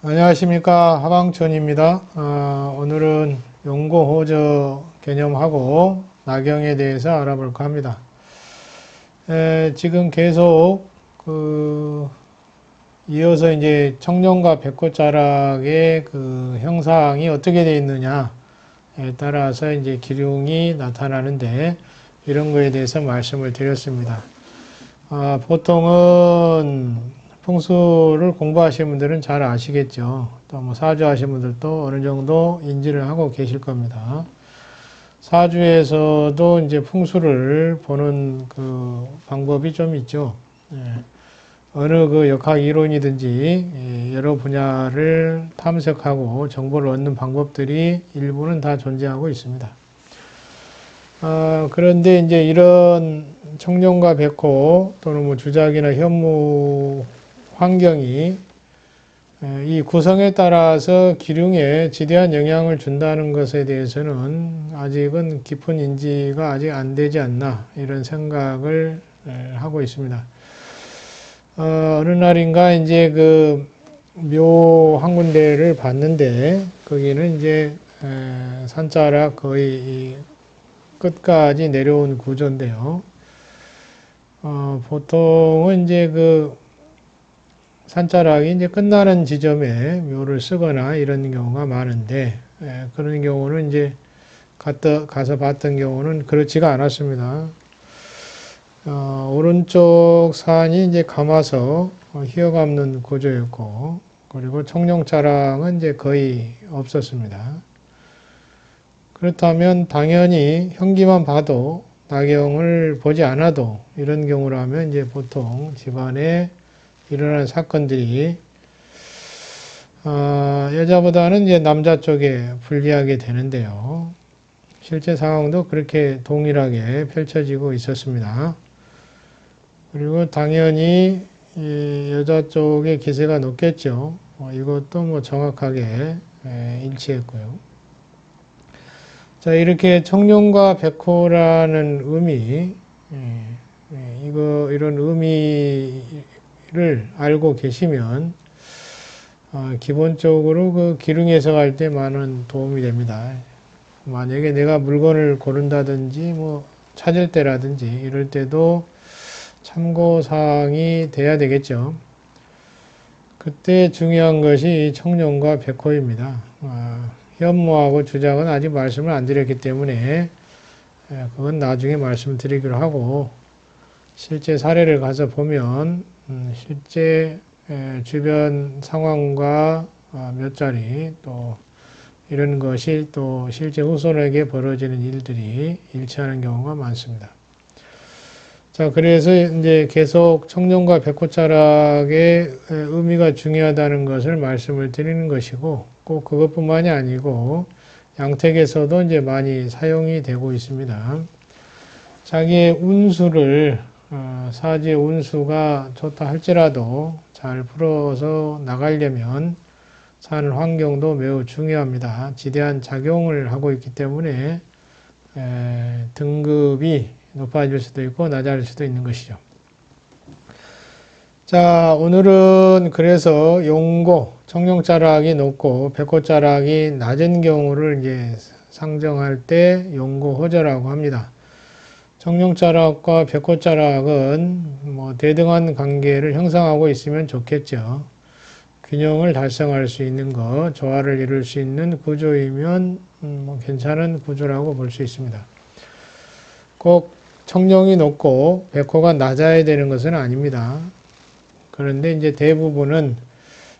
안녕하십니까. 하방천입니다. 오늘은 용고호저 개념하고 나경에 대해서 알아볼까 합니다. 지금 계속 이어서 이제 청룡과 백호자락의 형상이 어떻게 되어 있느냐에 따라서 이제 기륭이 나타나는데 이런 거에 대해서 말씀을 드렸습니다. 보통은 풍수를 공부하시는 분들은 잘 아시겠죠. 또 뭐 사주 하시는 분들도 어느 정도 인지를 하고 계실 겁니다. 사주에서도 이제 풍수를 보는 방법이 좀 있죠. 어느 역학 이론이든지 여러 분야를 탐색하고 정보를 얻는 방법들이 일부는 다 존재하고 있습니다. 그런데 이제 이런 청룡과 백호 또는 뭐 주작이나 현무 환경이 이 구성에 따라서 기륭에 지대한 영향을 준다는 것에 대해서는 아직은 깊은 인지가 아직 안 되지 않나 이런 생각을 하고 있습니다. 어느 날인가 이제 묘 한 군데를 봤는데 거기는 이제 산자락 거의 끝까지 내려온 구조인데요. 보통은 이제 산자락이 이제 끝나는 지점에 묘를 쓰거나 이런 경우가 많은데, 그런 경우는 이제 가서 봤던 경우는 그렇지가 않았습니다. 오른쪽 산이 이제 감아서 휘어감는 구조였고, 그리고 청룡자락은 이제 거의 없었습니다. 그렇다면 당연히 형기만 봐도 나경을 보지 않아도 이런 경우라면 이제 보통 집안에 일어나는 사건들이 여자보다는 이제 남자 쪽에 불리하게 되는데요. 실제 상황도 그렇게 동일하게 펼쳐지고 있었습니다. 그리고 당연히 여자 쪽의 기세가 높겠죠. 이것도 뭐 정확하게 일치했고요. 자, 이렇게 청룡과 백호라는 의미, 이런 의미를 알고 계시면, 기본적으로 기륭 해석할 때 많은 도움이 됩니다. 만약에 내가 물건을 고른다든지, 뭐, 찾을 때라든지, 이럴 때도 참고사항이 돼야 되겠죠. 그때 중요한 것이 청룡과 백호입니다. 현무하고 주작은 아직 말씀을 안 드렸기 때문에 그건 나중에 말씀드리기로 하고 실제 사례를 가서 보면 실제 주변 상황과 몇 자리 또 이런 것이 또 실제 후손에게 벌어지는 일들이 일치하는 경우가 많습니다. 자, 그래서 이제 계속 청룡과 백호자락의 의미가 중요하다는 것을 말씀을 드리는 것이고 꼭 그것뿐만이 아니고 양택에서도 이제 많이 사용이 되고 있습니다. 자기의 운수를 사지의 운수가 좋다 할지라도 잘 풀어서 나가려면 사는 환경도 매우 중요합니다. 지대한 작용을 하고 있기 때문에 등급이 높아질 수도 있고 낮아질 수도 있는 것이죠. 자, 오늘은 그래서 용고, 청룡자락이 높고 백호자락이 낮은 경우를 이제 상정할 때 용고호저라고 합니다. 청룡자락과 백호자락은 뭐 대등한 관계를 형성하고 있으면 좋겠죠. 균형을 달성할 수 있는 것, 조화를 이룰 수 있는 구조이면 뭐 괜찮은 구조라고 볼 수 있습니다. 꼭 청룡이 높고 백호가 낮아야 되는 것은 아닙니다. 그런데 이제 대부분은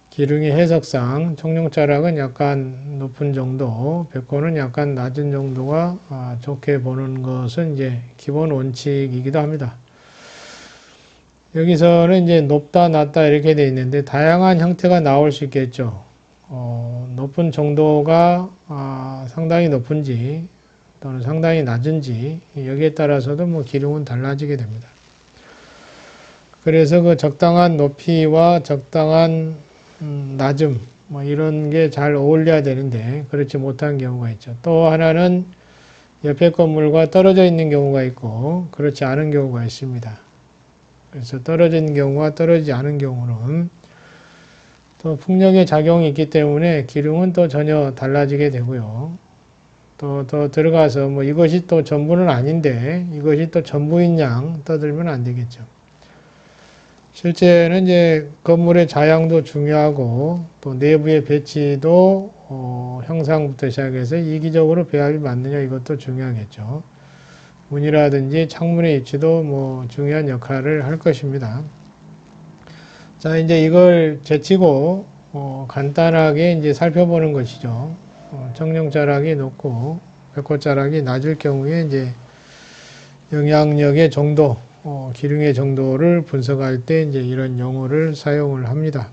기륭의 해석상 청룡자락은 약간 높은 정도, 백호는 약간 낮은 정도가 좋게 보는 것은 이제 기본 원칙이기도 합니다. 여기서는 이제 높다, 낮다 이렇게 돼 있는데 다양한 형태가 나올 수 있겠죠. 높은 정도가 상당히 높은지 또는 상당히 낮은지 여기에 따라서도 뭐 기륭은 달라지게 됩니다. 그래서 적당한 높이와 적당한 낮음 뭐 이런 게 잘 어울려야 되는데 그렇지 못한 경우가 있죠. 또 하나는 옆에 건물과 떨어져 있는 경우가 있고 그렇지 않은 경우가 있습니다. 그래서 떨어진 경우와 떨어지지 않은 경우는 또 풍력의 작용이 있기 때문에 기륭은 또 전혀 달라지게 되고요. 또 더 들어가서 뭐 이것이 또 전부는 아닌데 이것이 또 전부인 양 떠들면 안 되겠죠. 실제는 이제 건물의 자양도 중요하고 또 내부의 배치도 형상부터 시작해서 이기적으로 배합이 맞느냐 이것도 중요하겠죠. 문이라든지 창문의 위치도 뭐 중요한 역할을 할 것입니다. 자, 이제 이걸 제치고 간단하게 이제 살펴보는 것이죠. 청룡자락이 높고 백호자락이 낮을 경우에 이제 영향력의 정도, 기륭의 정도를 분석할 때 이제 이런 용어를 사용을 합니다.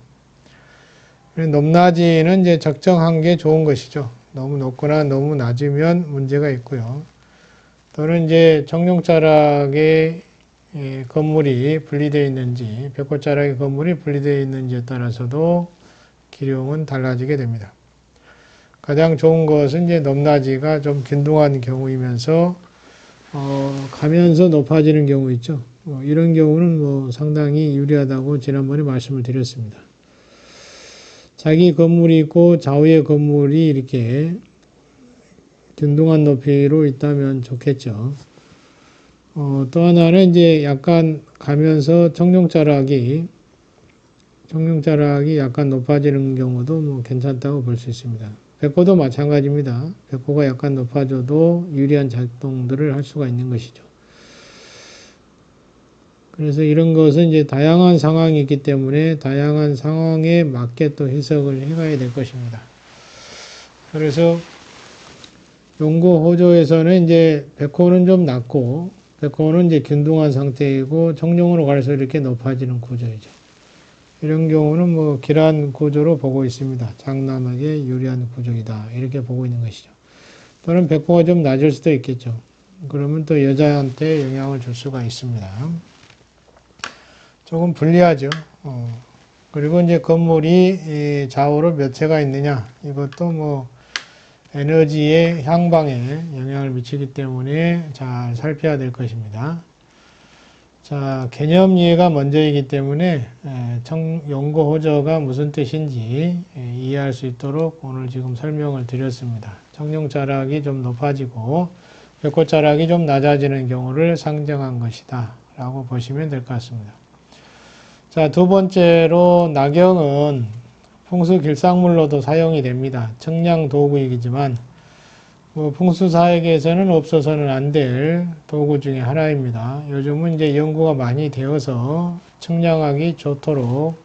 높낮이는 이제 적정한 게 좋은 것이죠. 너무 높거나 너무 낮으면 문제가 있고요. 또는 이제 청룡자락의 건물이 분리되어 있는지, 백호자락의 건물이 분리되어 있는지에 따라서도 기룡은 달라지게 됩니다. 가장 좋은 것은 이제 높낮이가 좀 균등한 경우이면서 가면서 높아지는 경우 있죠. 이런 경우는 뭐 상당히 유리하다고 지난번에 말씀을 드렸습니다. 자기 건물이 있고 좌우의 건물이 이렇게 균등한 높이로 있다면 좋겠죠. 또 하나는 이제 약간 가면서 청룡자락이 약간 높아지는 경우도 뭐 괜찮다고 볼 수 있습니다. 백호도 마찬가지입니다. 백호가 약간 높아져도 유리한 작동들을 할 수가 있는 것이죠. 그래서 이런 것은 이제 다양한 상황이 있기 때문에 다양한 상황에 맞게 또 해석을 해가야 될 것입니다. 그래서 용고호조에서는 이제 백호는 좀 낮고 백호는 이제 균등한 상태이고 청룡으로 갈수록 이렇게 높아지는 구조이죠. 이런 경우는 뭐 기란 구조로 보고 있습니다. 장남에게 유리한 구조이다. 이렇게 보고 있는 것이죠. 또는 백호가 좀 낮을 수도 있겠죠. 그러면 또 여자한테 영향을 줄 수가 있습니다. 조금 불리하죠. 그리고 이제 건물이 좌우로 몇 채가 있느냐. 이것도 뭐 에너지의 향방에 영향을 미치기 때문에 잘 살펴야 될 것입니다. 자, 개념 이해가 먼저이기 때문에 용고호저가 무슨 뜻인지 이해할 수 있도록 오늘 지금 설명을 드렸습니다. 청룡자락이 좀 높아지고 백호자락이 좀 낮아지는 경우를 상정한 것이다 라고 보시면 될 것 같습니다. 자, 두 번째로 나경은 풍수 길상물로도 사용이 됩니다. 청량 도구이지만 풍수사에게서는 없어서는 안 될 도구 중에 하나입니다. 요즘은 이제 연구가 많이 되어서 청량하기 좋도록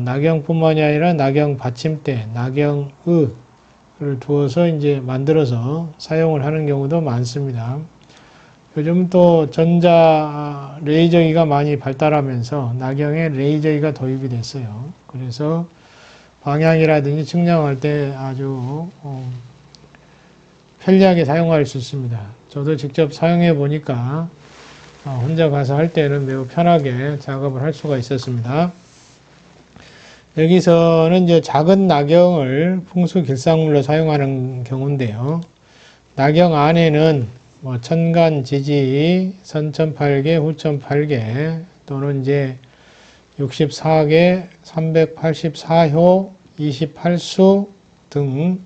나경뿐만이 아니라 나경 받침대, 나경의를 두어서 이제 만들어서 사용을 하는 경우도 많습니다. 요즘 또 전자 레이저기가 많이 발달하면서 나경에 레이저기가 도입이 됐어요. 그래서 방향이라든지 측량할 때 아주 편리하게 사용할 수 있습니다. 저도 직접 사용해 보니까 혼자 가서 할 때는 매우 편하게 작업을 할 수가 있었습니다. 여기서는 이제 작은 나경을 풍수 길상물로 사용하는 경우인데요. 나경 안에는 뭐 천간, 지지, 선 1008개, 후 1008개 또는 이제 64개, 384호, 28수 등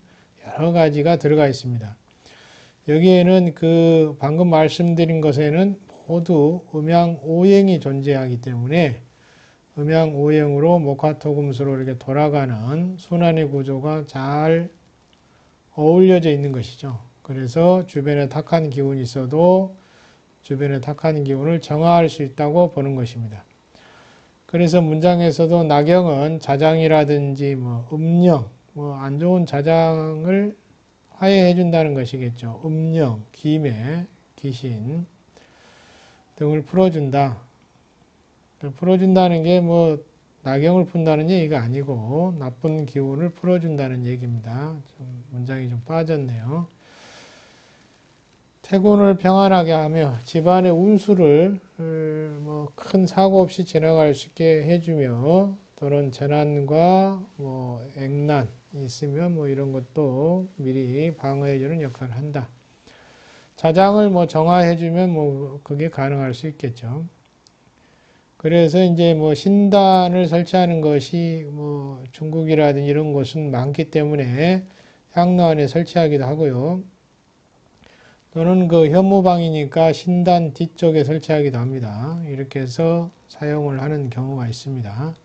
여러 가지가 들어가 있습니다. 여기에는 방금 말씀드린 것에는 모두 음양오행이 존재하기 때문에 음양오행으로 목화토금수로 이렇게 돌아가는 순환의 구조가 잘 어울려져 있는 것이죠. 그래서 주변에 탁한 기운이 있어도 주변에 탁한 기운을 정화할 수 있다고 보는 것입니다. 그래서 문장에서도 나경은 자장이라든지 음령, 안 좋은 자장을 화해해 준다는 것이겠죠. 음령, 기매, 귀신 등을 풀어준다. 풀어준다는 게 나경을 푼다는 얘기가 아니고 나쁜 기운을 풀어준다는 얘기입니다. 문장이 좀 빠졌네요. 태군을 평안하게 하며 집안의 운수를 큰 사고 없이 지나갈 수 있게 해주며 또는 재난과 액난이 있으면 이런 것도 미리 방어해주는 역할을 한다. 자장을 정화해주면 그게 가능할 수 있겠죠. 그래서 이제 뭐 신단을 설치하는 것이 뭐 중국이라든지 이런 곳은 많기 때문에 향로 안에 설치하기도 하고요. 또는 그 현무방이니까 신단 뒤쪽에 설치하기도 합니다. 이렇게 해서 사용을 하는 경우가 있습니다.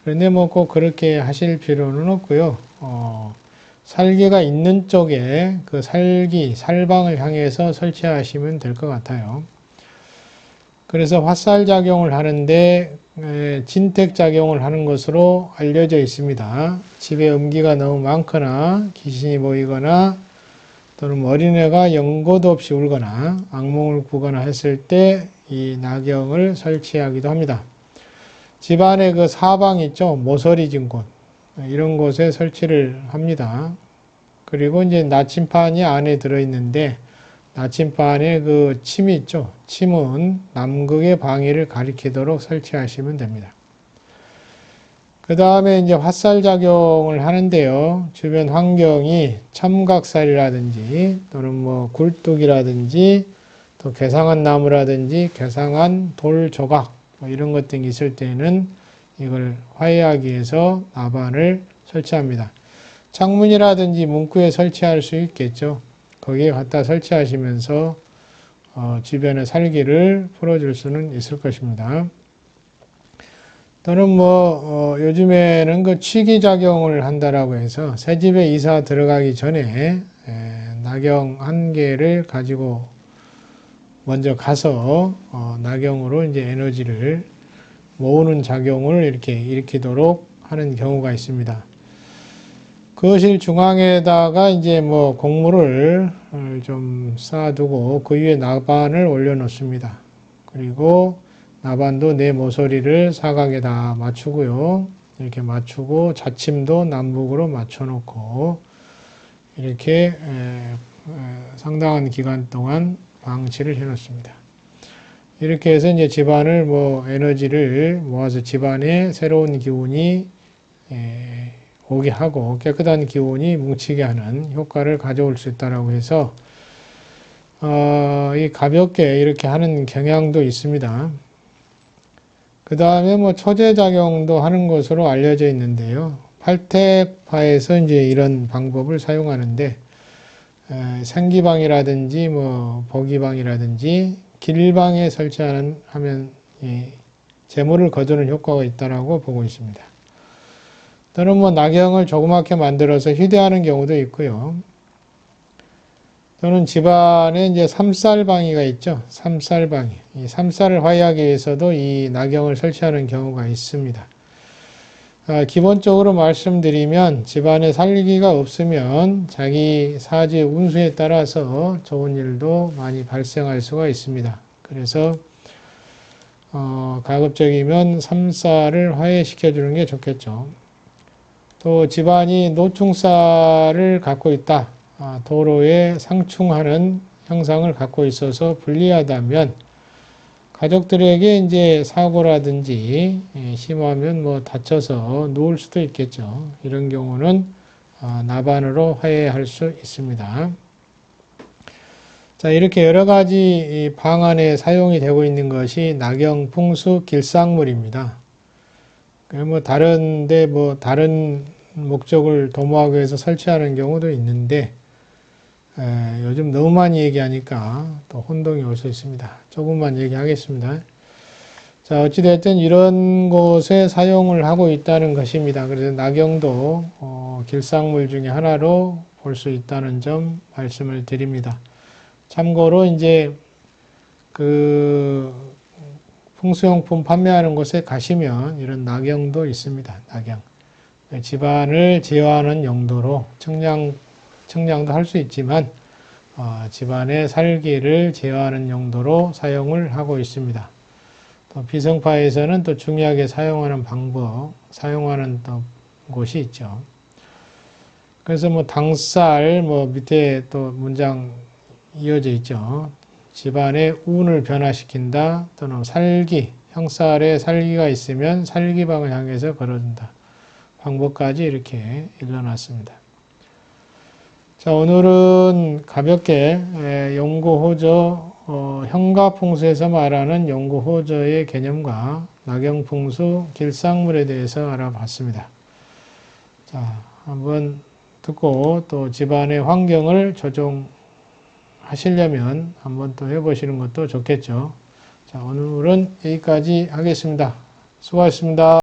그런데 뭐 꼭 그렇게 하실 필요는 없고요. 살기가 있는 쪽에 그 살방을 향해서 설치하시면 될 것 같아요. 그래서 화살작용을 하는데 진택작용을 하는 것으로 알려져 있습니다. 집에 음기가 너무 많거나 귀신이 보이거나 또는 어린애가 연고도 없이 울거나 악몽을 꾸거나 했을 때 이 나경을 설치하기도 합니다. 집안에 그 사방 있죠? 모서리 진 곳. 이런 곳에 설치를 합니다. 그리고 이제 나침판이 안에 들어있는데 나침판에 그 침이 있죠? 침은 남극의 방해를 가리키도록 설치하시면 됩니다. 그 다음에 이제 화살작용을 하는데요. 주변 환경이 참각살이라든지 또는 뭐 굴뚝이라든지 또 괴상한 나무라든지 괴상한 돌 조각 뭐 이런 것 등이 있을 때는 이걸 화해하기 위해서 나반을 설치합니다. 창문이라든지 문구에 설치할 수 있겠죠. 거기에 갖다 설치하시면서 주변의 살기를 풀어줄 수는 있을 것입니다. 또는 뭐 요즘에는 그 취기작용을 한다라고 해서 새 집에 이사 들어가기 전에 나경 한 개를 가지고 먼저 가서 나경으로 이제 에너지를 모으는 작용을 이렇게 일으키도록 하는 경우가 있습니다. 거실 중앙에다가 이제 뭐 곡물을 좀 쌓아두고 그 위에 나반을 올려놓습니다. 그리고 나반도 네 모서리를 사각에 다 맞추고요. 이렇게 맞추고 자침도 남북으로 맞춰놓고 이렇게 상당한 기간 동안 방치를 해놓습니다. 이렇게 해서 이제 집안을 뭐 에너지를 모아서 집안에 새로운 기운이 오게 하고 깨끗한 기운이 뭉치게 하는 효과를 가져올 수 있다라고 해서 이 가볍게 이렇게 하는 경향도 있습니다. 그 다음에 뭐 초재작용도 하는 것으로 알려져 있는데요. 팔택파에서 이제 이런 방법을 사용하는데 생기방이라든지 뭐 보기방이라든지 길방에 설치하면 재물을 거두는 효과가 있다라고 보고 있습니다. 또는 뭐 나경을 조그맣게 만들어서 휴대하는 경우도 있고요. 또는 집안에 이제 삼쌀방이가 있죠. 삼쌀방이. 이 삼쌀을 화해하기 위해서도 이 나경을 설치하는 경우가 있습니다. 기본적으로 말씀드리면 집안에 살기가 없으면 자기 사지 운수에 따라서 좋은 일도 많이 발생할 수가 있습니다. 그래서 가급적이면 삼쌀을 화해시켜 주는 게 좋겠죠. 또 집안이 노충쌀을 갖고 있다. 도로에 상충하는 형상을 갖고 있어서 불리하다면 가족들에게 이제 사고라든지 심하면 뭐 다쳐서 누울 수도 있겠죠. 이런 경우는 나반으로 화해할 수 있습니다. 자, 이렇게 여러 가지 방 안에 사용이 되고 있는 것이 나경 풍수 길상물입니다. 뭐 다른데 뭐 다른 목적을 도모하기 위해서 설치하는 경우도 있는데 요즘 너무 많이 얘기하니까 또 혼동이 올 수 있습니다. 조금만 얘기하겠습니다. 자, 어찌됐든 이런 곳에 사용을 하고 있다는 것입니다. 그래서 나경도 길상물 중에 하나로 볼 수 있다는 점 말씀을 드립니다. 참고로 이제 그 풍수용품 판매하는 곳에 가시면 이런 나경도 있습니다. 나경. 집안을 제어하는 용도로 청량도 할 수 있지만 집안의 살기를 제어하는 용도로 사용을 하고 있습니다. 또 비성파에서는 또 중요하게 사용하는 방법, 사용하는 또 곳이 있죠. 그래서 뭐 당쌀 밑에 또 문장 이어져 있죠. 집안의 운을 변화시킨다 또는 살기, 형살에 살기가 있으면 살기방을 향해서 걸어준다. 방법까지 이렇게 일러놨습니다. 자, 오늘은 가볍게 용고호조 형가풍수에서 말하는 용고호저의 개념과 낙영풍수, 길상물에 대해서 알아봤습니다. 자, 한번 듣고 또 집안의 환경을 조정하시려면 한번 또 해보시는 것도 좋겠죠. 자, 오늘은 여기까지 하겠습니다. 수고하셨습니다.